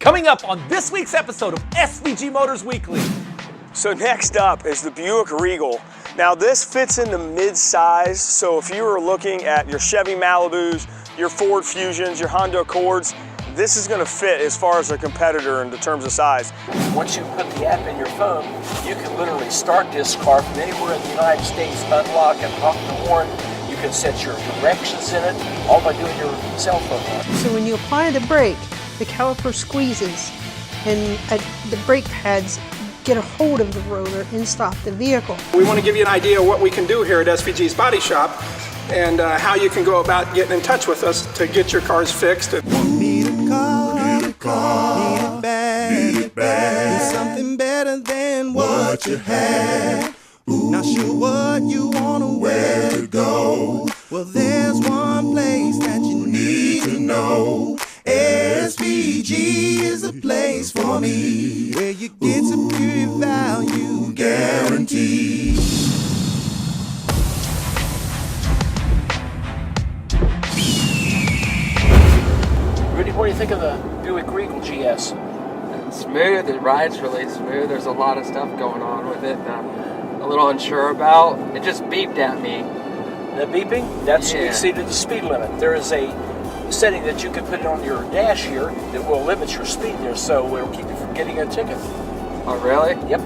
Coming up on this week's episode of SVG Motors Weekly. So next up is the Buick Regal. Now this fits into mid-size, so if you were looking at your Chevy Malibus, your Ford Fusions, your Honda Accords, this is going to fit as far as a competitor in terms of size. Once you put the app in your phone, you can literally start this car from anywhere in the United States, unlock and honk the horn. You can set your directions in it, all by doing your cell phone. So when you apply the brake, the caliper squeezes and the brake pads get a hold of the rotor and stop the vehicle. We want to give you an idea of what we can do here at SVG's Body Shop and how you can go about getting in touch with us to get your cars fixed. Need a car, need it bad, need something better than what you had. Not sure what you want or where to go. Well, there's one place that you need to know. SVG is a place for me, where you get superior value guaranteed. Rudy, what do you think of the Buick Regal GS? It's smooth, it rides really smooth. There's a lot of stuff going on with it that I'm a little unsure about. It just beeped at me. The beeping? That's exceeded the speed limit. There is a setting that you can put it on your dash here that will limit your speed there, so it'll keep you from getting a ticket. Oh, really? Yep.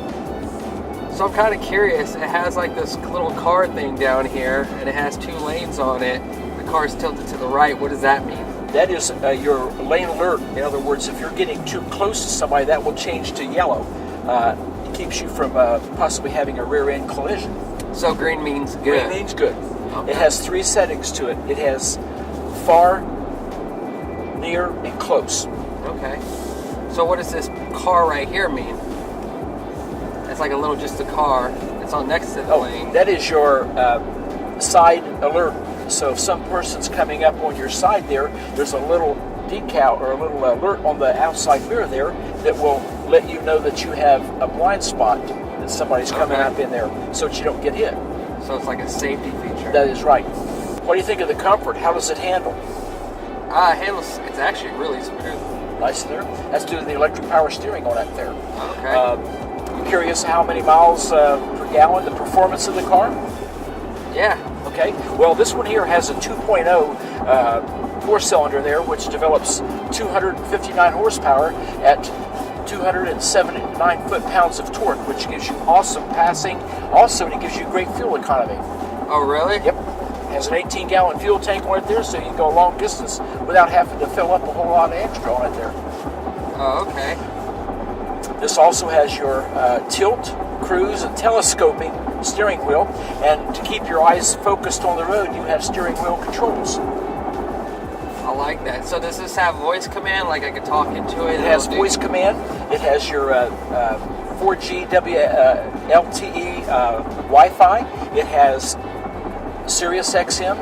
So I'm kind of curious. It has like this little car thing down here, and it has 2 lanes on it. The car's tilted to the right. What does that mean? That is your lane alert. In other words, if you're getting too close to somebody, that will change to yellow. It keeps you from possibly having a rear-end collision. So green means good. Green means good. Okay. It has 3 settings to it. It has far, near, and close. Okay. So what does this car right here mean? It's like just a car. It's on next to the lane. That is your side alert. So if some person's coming up on your side there's a little decal or a little alert on the outside mirror there that will let you know that you have a blind spot, that somebody's coming up in there, so that you don't get hit. So it's like a safety feature. That is right. What do you think of the comfort? How does it handle? It's actually really smooth. Nice there. That's due to the electric power steering on it there. Okay. You curious how many miles per gallon, the performance of the car? Yeah. Okay. Well, this one here has a 2.0 four-cylinder there, which develops 259 horsepower at 279 foot-pounds of torque, which gives you awesome passing. Also, it gives you great fuel economy. Oh, really? Yep. It has an 18-gallon fuel tank on it there, so you can go a long distance without having to fill up a whole lot of extra on it there. Oh, okay. This also has your tilt, cruise, and telescoping steering wheel, and to keep your eyes focused on the road, you have steering wheel controls. I like that. So does this have voice command, like I could talk into it? It has voice command. It has your 4G LTE Wi-Fi. It has Sirius XM.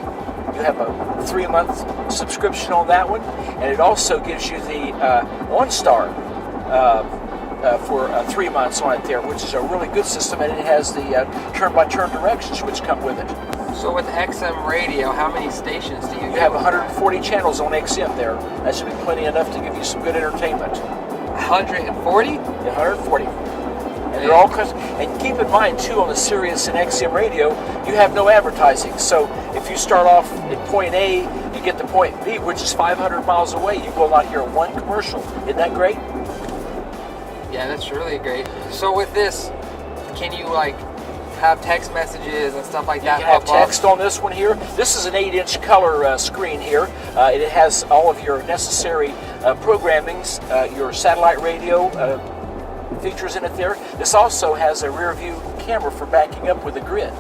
You have a 3-month subscription on that one, and it also gives you the OnStar for 3 months on it there, which is a really good system, and it has the turn-by-turn directions which come with it. So with XM radio, how many stations do you You have 140 channels on XM there. That should be plenty enough to give you some good entertainment. 140? Yeah, 140. And they're all and keep in mind too, on the Sirius and XM radio, you have no advertising. So if you start off at point A, you get to point B, which is 500 miles away, you will not hear one commercial. Isn't that great? Yeah, that's really great. So with this, can you have text messages and stuff like that? You have text on this one here. This is an 8-inch color screen here. It has all of your necessary programmings, your satellite radio features in it there. This also has a rear view camera for backing up with a grid.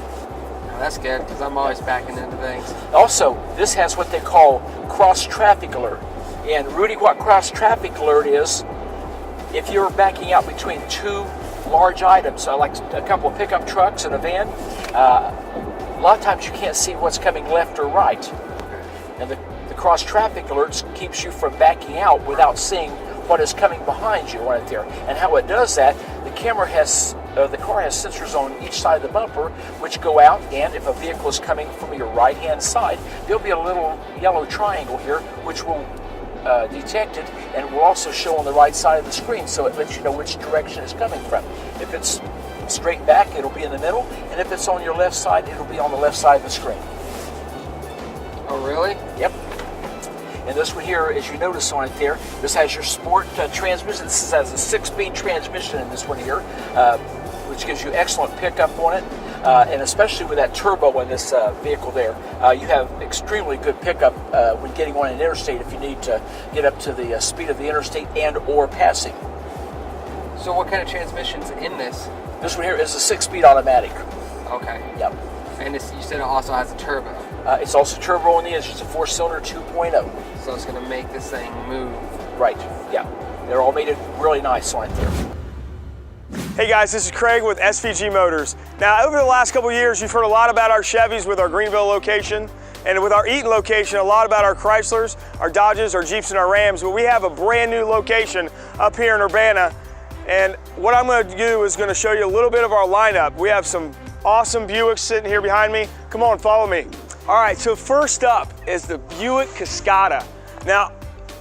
That's good, because I'm always backing into things. Also, this has what they call cross traffic alert. And Rudy, what cross traffic alert is, if you're backing out between 2 large items, like a couple of pickup trucks and a van, a lot of times you can't see what's coming left or right. And the cross traffic alerts keeps you from backing out without seeing what is coming behind you right there. And how it does that, the car has sensors on each side of the bumper which go out, and if a vehicle is coming from your right hand side, there'll be a little yellow triangle here which will detected, and it will also show on the right side of the screen, so it lets you know which direction it's coming from. If it's straight back, it'll be in the middle, and if it's on your left side, it'll be on the left side of the screen. Oh, really? Yep. And this one here, as you notice on it there, this has your sport transmission. This has a 6-speed transmission in this one here, which gives you excellent pickup on it. And especially with that turbo in this vehicle there, you have extremely good pickup when getting on an interstate if you need to get up to the speed of the interstate and or passing. So what kind of transmission's in this? This one here is a 6-speed automatic. Okay. Yep. And this, you said it also has a turbo. It's also turbo on the engine. It's a 4-cylinder 2.0. So it's going to make this thing move. Right, yeah. They're all made it really nice on it there. Hey guys, this is Craig with SVG Motors. Now, over the last couple of years, you've heard a lot about our Chevys with our Greenville location, and with our Eaton location, a lot about our Chryslers, our Dodges, our Jeeps, and our Rams, but we have a brand new location up here in Urbana, and what I'm going to do is going to show you a little bit of our lineup. We have some awesome Buicks sitting here behind me. Come on, follow me. All right, so first up is the Buick Cascada. Now,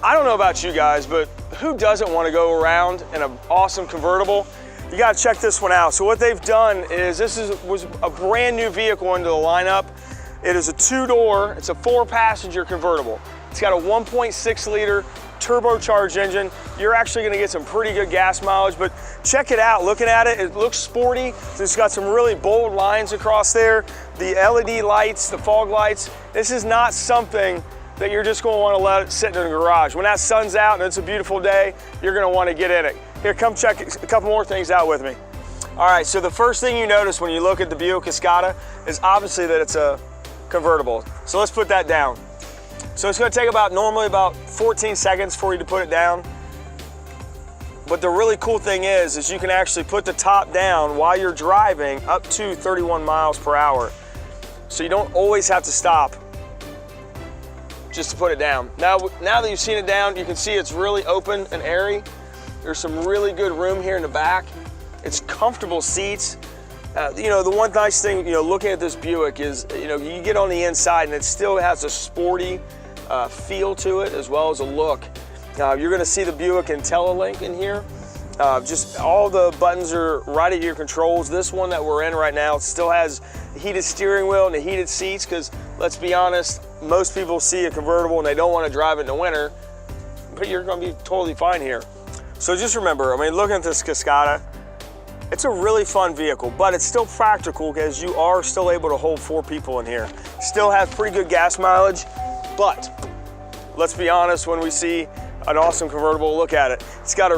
I don't know about you guys, but who doesn't want to go around in an awesome convertible? You got to check this one out. So what they've done is was a brand new vehicle into the lineup. It is a 2-door, it's a 4-passenger convertible. It's got a 1.6 liter turbocharged engine. You're actually going to get some pretty good gas mileage, but check it out. Looking at it, it looks sporty. It's got some really bold lines across there. The LED lights, the fog lights. This is not something that you're just going to want to let it sit in the garage. When that sun's out and it's a beautiful day, you're going to want to get in it. Here, come check a couple more things out with me. All right, so the first thing you notice when you look at the Buick Cascada is obviously that it's a convertible. So let's put that down. So it's going to take normally about 14 seconds for you to put it down. But the really cool thing is you can actually put the top down while you're driving up to 31 miles per hour. So you don't always have to stop just to put it down. Now that you've seen it down, you can see it's really open and airy. There's some really good room here in the back. It's comfortable seats. You know, the one nice thing, looking at this Buick is, you get on the inside and it still has a sporty feel to it as well as a look. You're gonna see the Buick IntelliLink in here. Just all the buttons are right at your controls. This one that we're in right now still has the heated steering wheel and the heated seats, because let's be honest, most people see a convertible and they don't want to drive it in the winter, but you're gonna be totally fine here. So just remember, looking at this Cascada, it's a really fun vehicle, but it's still practical because you are still able to hold 4 people in here. Still has pretty good gas mileage, but let's be honest, when we see an awesome convertible, look at it. It's got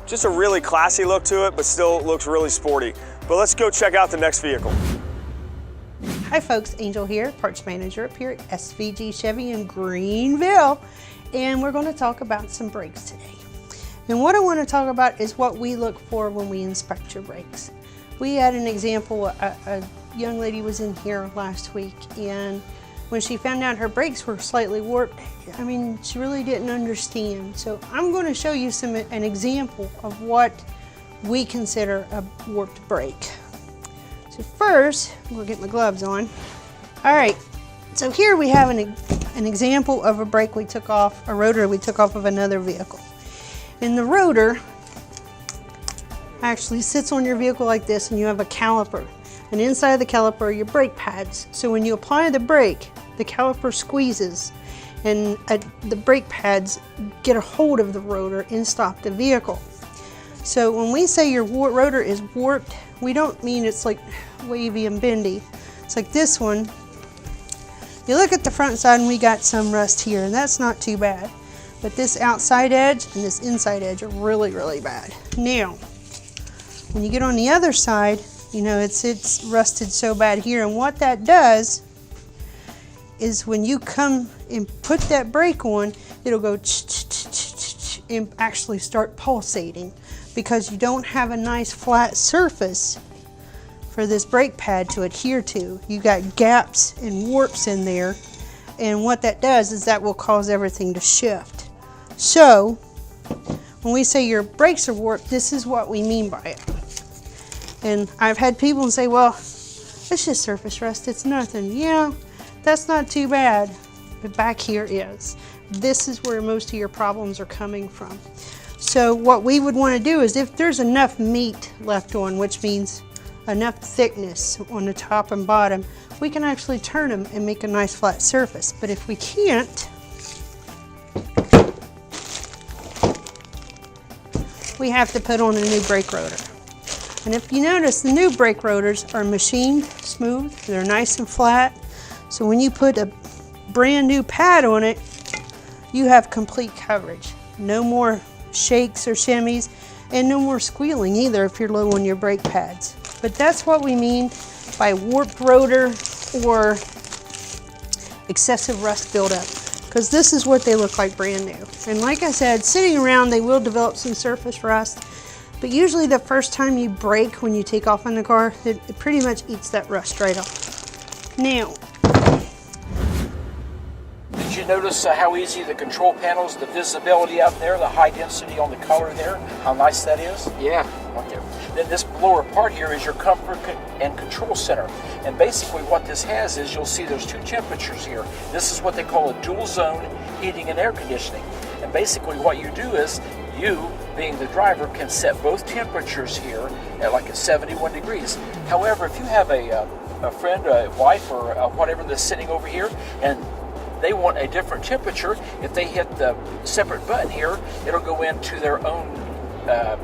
just a really classy look to it, but still looks really sporty. But let's go check out the next vehicle. Hi folks, Angel here, parts manager up here at SVG Chevy in Greenville, and we're going to talk about some brakes today. And what I want to talk about is what we look for when we inspect your brakes. We had an example, a young lady was in here last week, and when she found out her brakes were slightly warped, she really didn't understand. So I'm going to show you an example of what we consider a warped brake. So first, we'll get my gloves on. All right, so here we have an example of a brake we took off, a rotor we took off of another vehicle. And the rotor actually sits on your vehicle like this, and you have a caliper. And inside of the caliper are your brake pads. So when you apply the brake, the caliper squeezes, and the brake pads get a hold of the rotor and stop the vehicle. So when we say your rotor is warped, we don't mean it's like wavy and bendy. It's like this one. You look at the front side and we got some rust here, and that's not too bad. But this outside edge and this inside edge are really, really bad. Now, when you get on the other side, it's rusted so bad here, and what that does is when you come and put that brake on, it'll go and actually start pulsating, because you don't have a nice flat surface for this brake pad to adhere to. You got gaps and warps in there, and what that does is that will cause everything to shift. So when we say your brakes are warped, this is what we mean by it. And I've had people say, well, it's just surface rust, it's nothing. Yeah, that's not too bad, but back here is. this is where most of your problems are coming from. So what we would want to do is if there's enough meat left on, which means enough thickness on the top and bottom, we can actually turn them and make a nice flat surface. But if we can't, we have to put on a new brake rotor. And if you notice, the new brake rotors are machined smooth, they're nice and flat. So when you put a brand new pad on it, you have complete coverage. No more shakes or shimmies, and no more squealing either if you're low on your brake pads. But that's what we mean by warped rotor or excessive rust buildup, because this is what they look like brand new. And like I said, sitting around, they will develop some surface rust, but usually the first time you brake when you take off on the car, it pretty much eats that rust right off. Now, Did you notice how easy the control panels, the visibility out there, the high density on the color there, how nice that is? Yeah. Right there. Then this lower part here is your comfort and control center. And basically what this has is, you'll see there's two temperatures here. This is what they call a dual zone heating and air conditioning. And basically what you do is, you, being the driver, can set both temperatures here at like at 71 degrees. However, if you have a friend, a wife, or whatever that's sitting over here, and they want a different temperature, if they hit the separate button here, it'll go into their own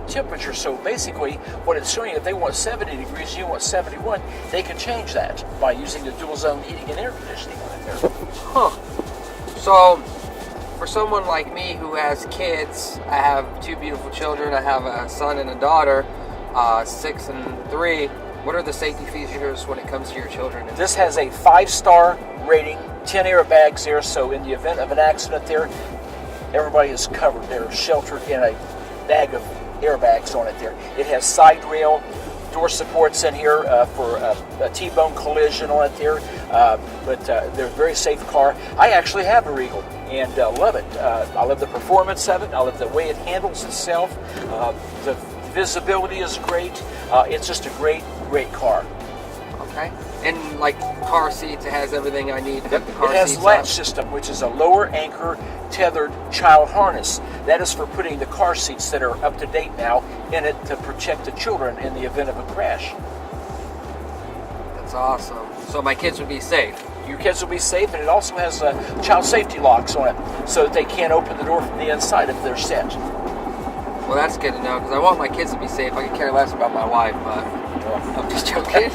temperature. So basically what it's showing, if they want 70 degrees, you want 71, they can change that by using the dual zone heating and air conditioning right there. Huh. So, for someone like me who has kids, I have two beautiful children. I have a son and a daughter, 6 and 3. What are the safety features when it comes to your children? This has a 5-star rating, 10 airbags there, so in the event of an accident there, everybody is covered. They're sheltered in a bag of airbags on it there. It has side rail door supports in here for a T-bone collision on it there, but they're a very safe car. I actually have a Regal and love it. I love the performance of it. I love the way it handles itself. The visibility is great. It's just a great car. Okay. And like car seats, it has everything I need to hook the car It has seats latch up. system, which is a lower anchor tethered child harness. That is for putting the car seats that are up to date now in it to protect the children in the event of a crash. That's awesome. So my kids would be safe. Your kids will be safe, and it also has child safety locks on it so that they can't open the door from the inside if they're set. Well, that's good to know, because I want my kids to be safe. I could care less about my wife, but I'm just joking.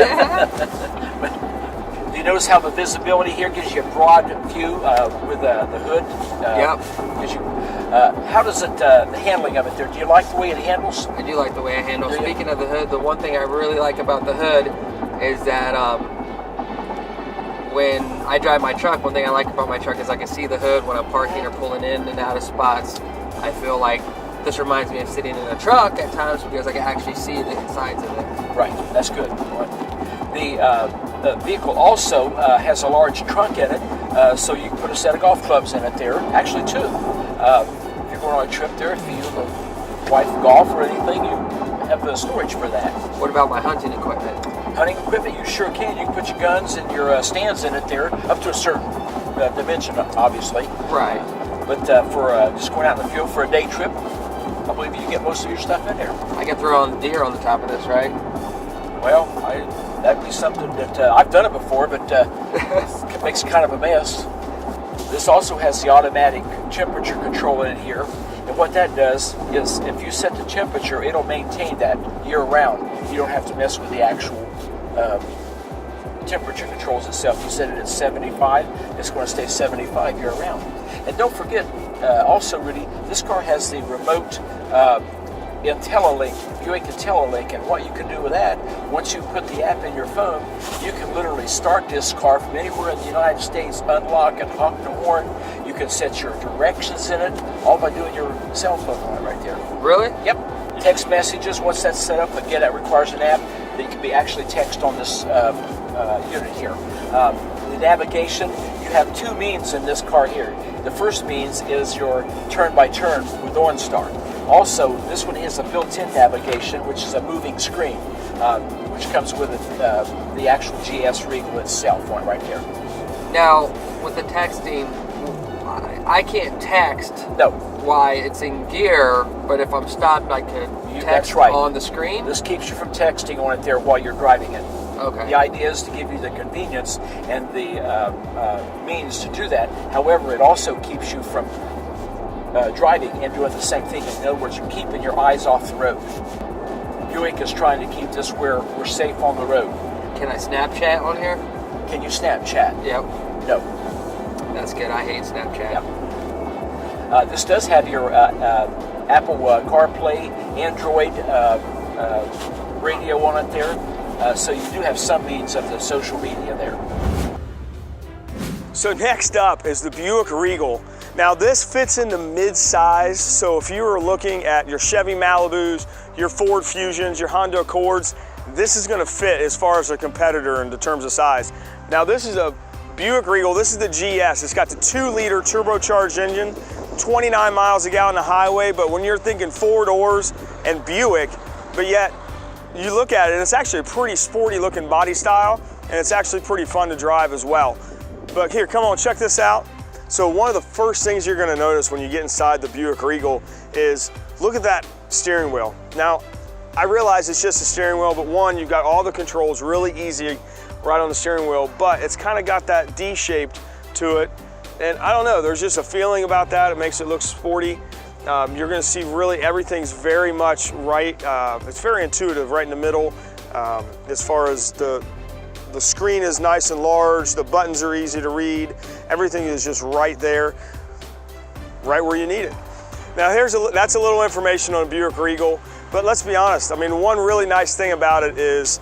Do you notice how the visibility here gives you a broad view with the hood? Yep. Gives you, how does it, the handling of it there, do you like the way it handles? I do like the way I handle. Do you? Speaking of the hood, the one thing I really like about the hood is that when I drive my truck, one thing I like about my truck is I can see the hood when I'm parking or pulling in and out of spots. I feel like this reminds me of sitting in a truck at times because I can actually see the insides of it. Right, that's good. The vehicle also has a large trunk in it, so you can put a set of golf clubs in it there, actually 2. If you're going on a trip there, if you the wife golf or anything, you have the storage for that. What about my hunting equipment? Hunting equipment, you sure can. You can put your guns and your stands in it there, up to a certain dimension, obviously. Right. But for just going out in the field for a day trip, I believe you can get most of your stuff in there. I can throw on deer on the top of this, right? Well, that'd be something that I've done it before, but it makes kind of a mess. This also has the automatic temperature control in it here. And what that does is if you set the temperature, it'll maintain that year-round. You don't have to mess with the actual temperature controls itself. You set it at 75, it's going to stay 75 year-round. And don't forget, also, Rudy, this car has the remote IntelliLink, Buick IntelliLink, and what you can do with that, once you put the app in your phone, you can literally start this car from anywhere in the United States, unlock and honk the horn. You can set your directions in it, all by doing your cell phone on it right there. Really? Yep. Text messages, once that's set up, again, that requires an app that can be actually text on this unit here. The navigation, you have 2 means in this car here. The first means is your turn-by-turn with OnStar. Also, this one has a built-in navigation, which is a moving screen, which comes with it, the actual GS Regal itself, one right there. Now, with the texting, I can't text No. while it's in gear, but if I'm stopped, I could text That's right. on the screen? This keeps you from texting on it there while you're driving it. Okay. The idea is to give you the convenience and the means to do that. However, it also keeps you from driving and doing the same thing. In other words, you're keeping your eyes off the road. Buick is trying to keep this where we're safe on the road. Can I Snapchat on here? Can you Snapchat? Yep. No. That's good. I hate Snapchat. Yep. This does have your Apple CarPlay, Android radio on it there. So you do have some means of the social media there. So next up is the Buick Regal. Now this fits into mid-size, so if you were looking at your Chevy Malibus, your Ford Fusions, your Honda Accords, this is gonna fit as far as a competitor in terms of size. Now this is a Buick Regal, this is the GS. It's got the 2-liter turbocharged engine, 29 miles a gallon on the highway, but when you're thinking 4 doors and Buick, but yet you look at it and it's actually a pretty sporty looking body style, and it's actually pretty fun to drive as well. But here, come on, check this out. So one of the first things you're gonna notice when you get inside the Buick Regal is look at that steering wheel. Now, I realize it's just a steering wheel, but one, you've got all the controls really easy right on the steering wheel, but it's kind of got that D-shaped to it. And I don't know, there's just a feeling about that. It makes it look sporty. You're gonna see really everything's very much right. It's very intuitive right in the middle. As far as the screen is nice and large, the buttons are easy to read, everything is just right there, right where you need it. Now that's a little information on Buick Regal, but let's be honest, I mean, one really nice thing about it is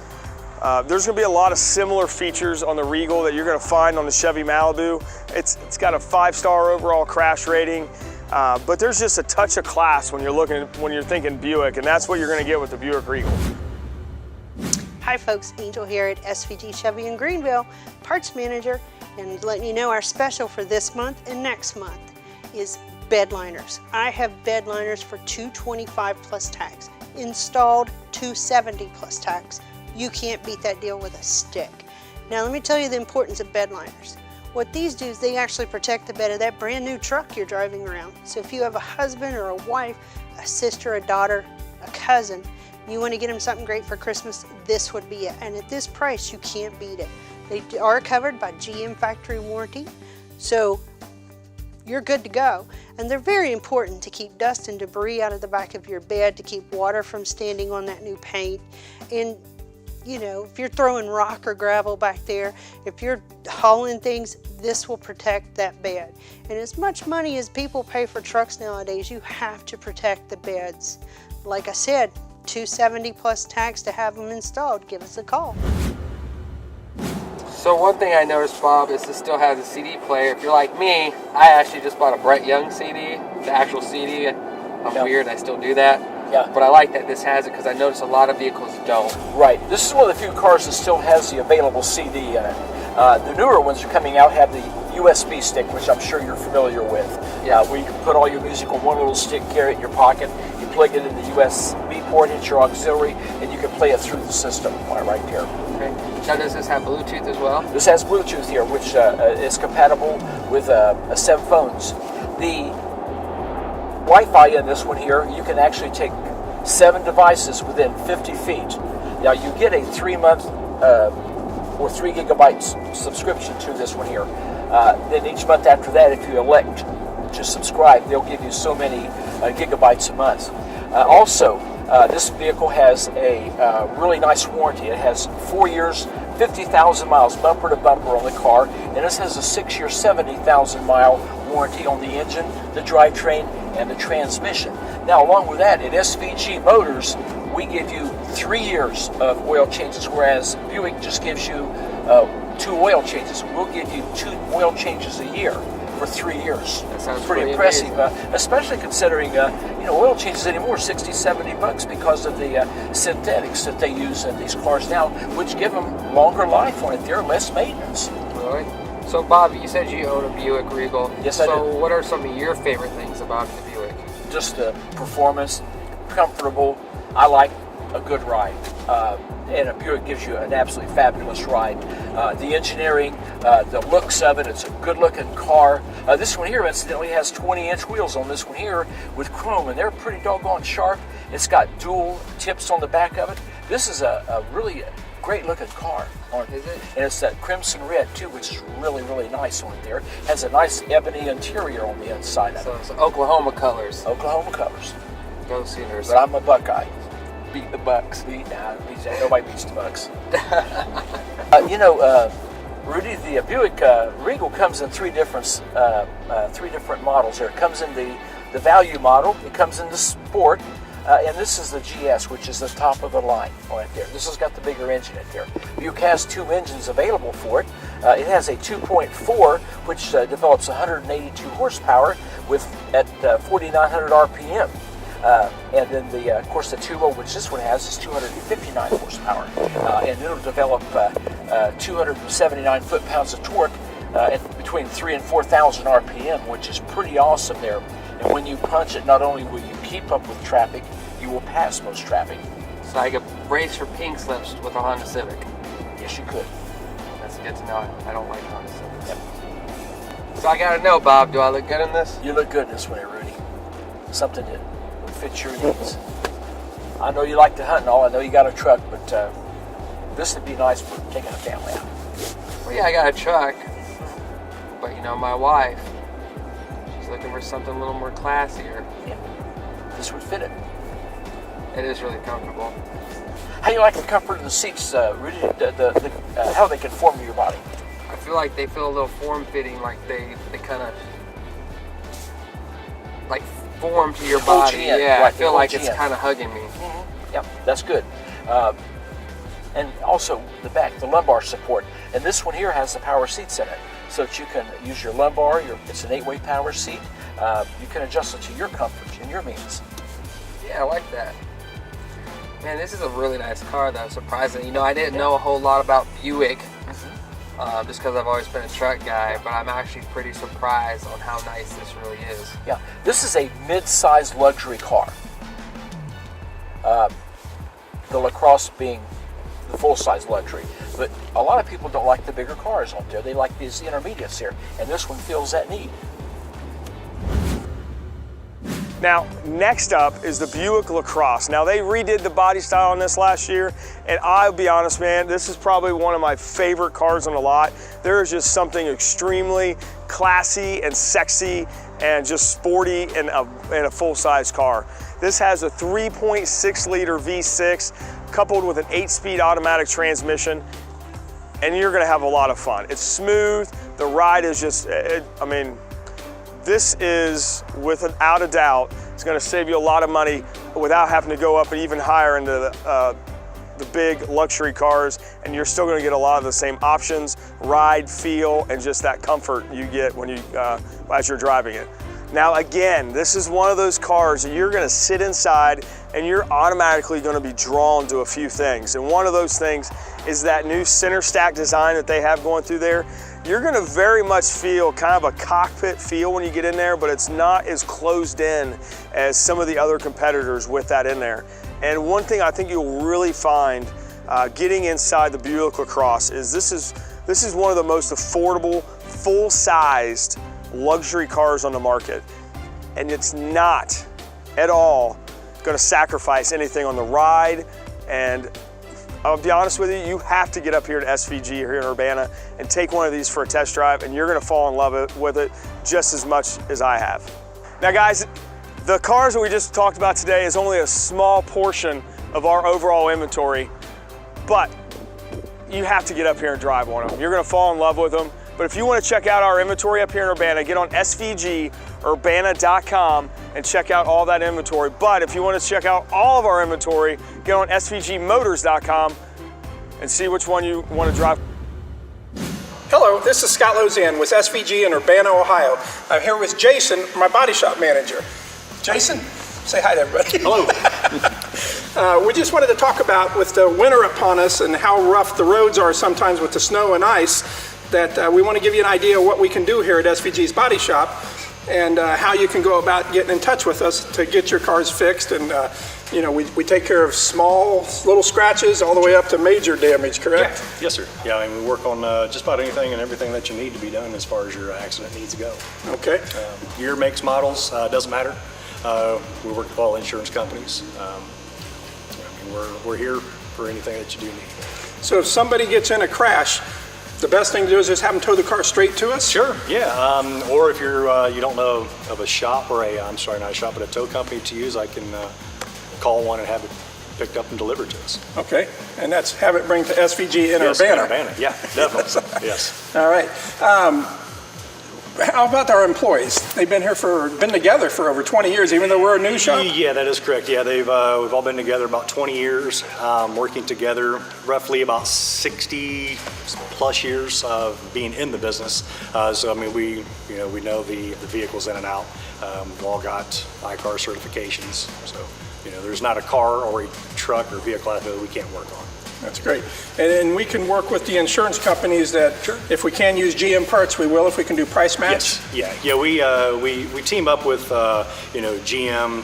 there's gonna be a lot of similar features on the Regal that you're gonna find on the Chevy Malibu. It's got a 5-star overall crash rating, but there's just a touch of class when you're thinking Buick, and that's what you're gonna get with the Buick Regal. Hi folks, Angel here at SVG Chevy in Greenville, parts manager, and letting you know our special for this month and next month is bed liners. I have bed liners for $225 plus tax, installed $270 plus tax. You can't beat that deal with a stick. Now let me tell you the importance of bed liners. What these do is they actually protect the bed of that brand new truck you're driving around. So if you have a husband or a wife, a sister, a daughter, a cousin, you want to get them something great for Christmas, this would be it. And at this price, you can't beat it. They are covered by GM factory warranty, so you're good to go. And they're very important to keep dust and debris out of the back of your bed, to keep water from standing on that new paint. And you know, if you're throwing rock or gravel back there, if you're hauling things, this will protect that bed. And as much money as people pay for trucks nowadays, you have to protect the beds. Like I said, $270 plus tax to have them installed. Give us a call. So one thing I noticed, Bob, is this still has a CD player. If you're like me, I actually just bought a Brett Young CD, the actual CD. I'm weird, I still do that. Yeah. But I like that this has it because I notice a lot of vehicles don't. Right. This is one of the few cars that still has the available CD in it. The newer ones are coming out have the USB stick, which I'm sure you're familiar with. Yeah. Where you can put all your music on one little stick, carry it in your pocket. You plug it in the USB port, hit your auxiliary, and you can play it through the system right there. Okay. Now does this have Bluetooth as well? This has Bluetooth here, which is compatible with 7 phones. The Wi-Fi in this one here, you can actually take 7 devices within 50 feet. Now you get a 3-month or 3 gigabytes subscription to this one here. Then each month after that, if you elect to subscribe, they'll give you so many gigabytes a month. Also, this vehicle has a really nice warranty. It has 4 years, 50,000 miles bumper to bumper on the car, and this has a 6-year, 70,000 mile warranty on the engine, the drivetrain, and the transmission. Now, along with that, at SVG Motors, we give you 3 years of oil changes, whereas Buick just gives you 2 oil changes. We'll give you 2 oil changes a year for 3 years. That sounds pretty impressive, especially considering oil changes anymore $60-70 because of the synthetics that they use in these cars now, which give them longer life on it. They're less maintenance. Really? So Bob, you said you own a Buick Regal. Yes, I do. So what are some of your favorite things about the Buick? Just the performance, comfortable. I like a good ride. And a Buick gives you an absolutely fabulous ride. The engineering, the looks of it, it's a good looking car. This one here incidentally has 20-inch wheels on this one here with chrome, and they're pretty doggone sharp. It's got dual tips on the back of it. This is a really great looking car on it. And it's that crimson red too, which is really, really nice on it there. Has a nice ebony interior on the inside of it. So it's Oklahoma colors. Oklahoma colors. Go Sooners. But I'm a Buckeye. Beat the Bucks. Nobody beats the Bucks. Rudy, the Buick Regal comes in three different models here. It comes in the value model, it comes in the sport, and this is the GS, which is the top of the line right there. This has got the bigger engine in there. Buick has two engines available for it. It has a 2.4, which develops 182 horsepower at 4,900 RPM. And then of course the 2.0, which this one has, is 259 horsepower, and it'll develop 279 foot-pounds of torque at between 3,000 and 4,000 RPM, which is pretty awesome there. And when you punch it, not only will you keep up with traffic, you will pass most traffic. So I could race for pink slips with a Honda Civic. Yes, you could. That's good to know. I don't like Honda Civics. Yep. So I gotta know, Bob, do I look good in this? You look good in this one, Rudy. Something that would fit your needs. I know you like to hunt and all. I know you got a truck, but this would be nice for taking a family out. Well, yeah, I got a truck, but my wife, she's looking for something a little more classier. Yeah, this would fit it. It is really comfortable. How do you like the comfort of the seats, Rudy? How they conform to your body? I feel like they feel a little form-fitting, like they kind of like form to your Hold body. you in. Yeah, Right, I feel hold like you it's in. kind of hugging me. Mm-hmm. Yep, that's good. And also the back, the lumbar support. And this one here has the power seats in it, so that you can use your lumbar. It's an 8-way power seat. You can adjust it to your comfort and your means. Yeah, I like that. Man, this is a really nice car, though. Surprisingly, I didn't know a whole lot about Buick, just because I've always been a truck guy. But I'm actually pretty surprised on how nice this really is. Yeah, this is a mid-sized luxury car. The LaCrosse being the full-size luxury. But a lot of people don't like the bigger cars on there. They like these intermediates here, and this one fills that need. Now, next up is the Buick LaCrosse. Now, they redid the body style on this last year, and I'll be honest, man, this is probably one of my favorite cars on the lot. There is just something extremely classy and sexy and just sporty in a full-size car. This has a 3.6-liter V6 coupled with an 8-speed automatic transmission, and you're gonna have a lot of fun. It's smooth, the ride is just, this is, without a doubt, it's gonna save you a lot of money without having to go up even higher into the big luxury cars, and you're still gonna get a lot of the same options, ride, feel, and just that comfort you get when you, as you're driving it. Now again, this is one of those cars that you're gonna sit inside and you're automatically gonna be drawn to a few things. And one of those things is that new center stack design that they have going through there. You're gonna very much feel kind of a cockpit feel when you get in there, but it's not as closed in as some of the other competitors with that in there. And one thing I think you'll really find getting inside the Buick LaCrosse is this is one of the most affordable, full-sized luxury cars on the market. And it's not at all gonna sacrifice anything on the ride. And I'll be honest with you, you have to get up here to SVG here in Urbana and take one of these for a test drive, and you're gonna fall in love with it just as much as I have. Now guys, the cars that we just talked about today is only a small portion of our overall inventory, but you have to get up here and drive one of them. You're gonna fall in love with them. But if you want to check out our inventory up here in Urbana, get on svgurbana.com and check out all that inventory. But if you want to check out all of our inventory, get on svgmotors.com and see which one you want to drive. Hello, this is Scott Lozan with SVG in Urbana, Ohio. I'm here with Jason, my body shop manager. Jason, say hi to everybody. Hello. We just wanted to talk about, with the winter upon us and how rough the roads are sometimes with the snow and ice, that we want to give you an idea of what we can do here at SVG's Body Shop. and how you can go about getting in touch with us to get your cars fixed. And you know, we take care of small little scratches all the way up to major damage, correct? Yeah. Yes, sir. Yeah, I mean, we work on just about anything and everything that you need to be done as far as your accident needs to go. Okay. Year, makes, models, doesn't matter. We work with all insurance companies. I mean, we're here for anything that you do need. So if somebody gets in a crash, the best thing to do is just have them tow the car straight to us? Sure, yeah. Or if you're you don't know of a shop or I'm sorry, not a shop, but a tow company to use, I can call one and have it picked up and delivered to us. Okay, and that's have it bring to SVG in yes, Urbana. Urbana, yeah, definitely. Yes. All right. How about our employees? They've been together for over 20 years, even though we're a new shop? Yeah, that is correct. Yeah, we've all been together about 20 years, working together roughly about 60 plus years of being in the business. So I mean, we know the vehicles in and out. We've all got ICAR certifications. So there's not a car or a truck or vehicle out there that we can't work on. That's great. And then we can work with the insurance companies that if we can use GM parts, we will. If we can do price match. Yes. Yeah. We team up with GM,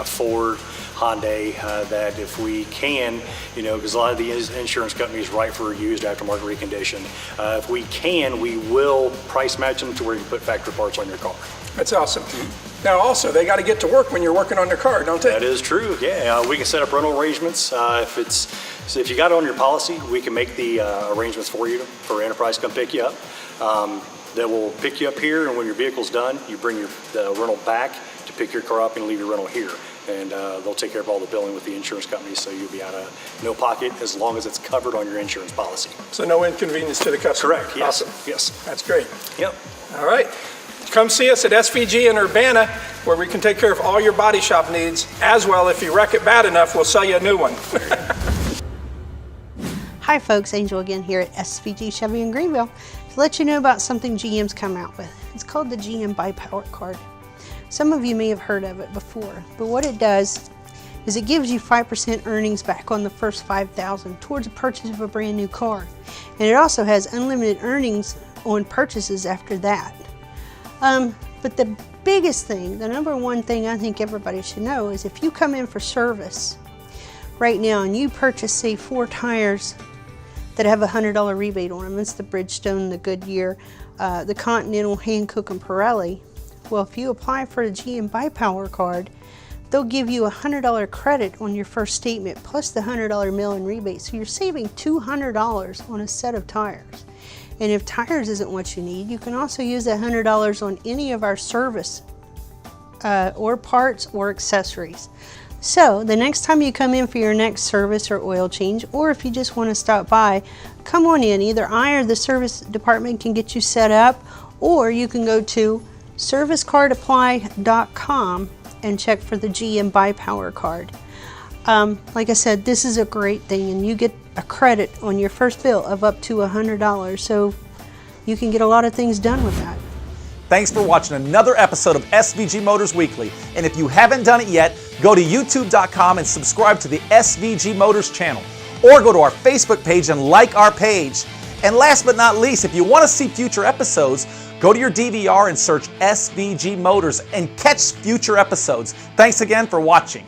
Ford, Hyundai, that if we can, because a lot of these insurance companies write for used aftermarket recondition. If we can, we will price match them to where you put factory parts on your car. That's awesome. Now also, they got to get to work when you're working on their car, don't they? That is true, yeah. We can set up rental arrangements. If you got it on your policy, we can make the arrangements for you for Enterprise to come pick you up. They will pick you up here, and when your vehicle's done, you bring the rental back to pick your car up and leave your rental here. And they'll take care of all the billing with the insurance company, so you'll be out of no pocket as long as it's covered on your insurance policy. So no inconvenience to the customer? Correct, yes. Awesome. Yes. That's great. Yep. All right. Come see us at SVG in Urbana, where we can take care of all your body shop needs. As well, if you wreck it bad enough, we'll sell you a new one. Hi folks, Angel again here at SVG Chevy in Greenville to let you know about something GM's come out with. It's called the GM BuyPower Card. Some of you may have heard of it before, but what it does is it gives you 5% earnings back on the first $5,000 towards the purchase of a brand new car. And it also has unlimited earnings on purchases after that. But the biggest thing, the number one thing I think everybody should know is if you come in for service right now and you purchase, say, 4 tires that have a $100 rebate on them, it's the Bridgestone, the Goodyear, the Continental, Hankook, and Pirelli. Well, if you apply for the GM BuyPower Card, they'll give you a $100 credit on your first statement plus the $100 mail-in rebate. So you're saving $200 on a set of tires. And if tires isn't what you need, you can also use that $100 on any of our service or parts or accessories. So the next time you come in for your next service or oil change, or if you just want to stop by, come on in. Either I or the service department can get you set up, or you can go to servicecardapply.com and check for the GM BuyPower Card. Like I said, this is a great thing, and you get a credit on your first bill of up to $100, so you can get a lot of things done with that. Thanks for watching another episode of SVG Motors Weekly. And if you haven't done it yet, go to youtube.com and subscribe to the SVG Motors channel. Or go to our Facebook page and like our page. And last but not least, if you want to see future episodes, go to your DVR and search SVG Motors and catch future episodes. Thanks again for watching.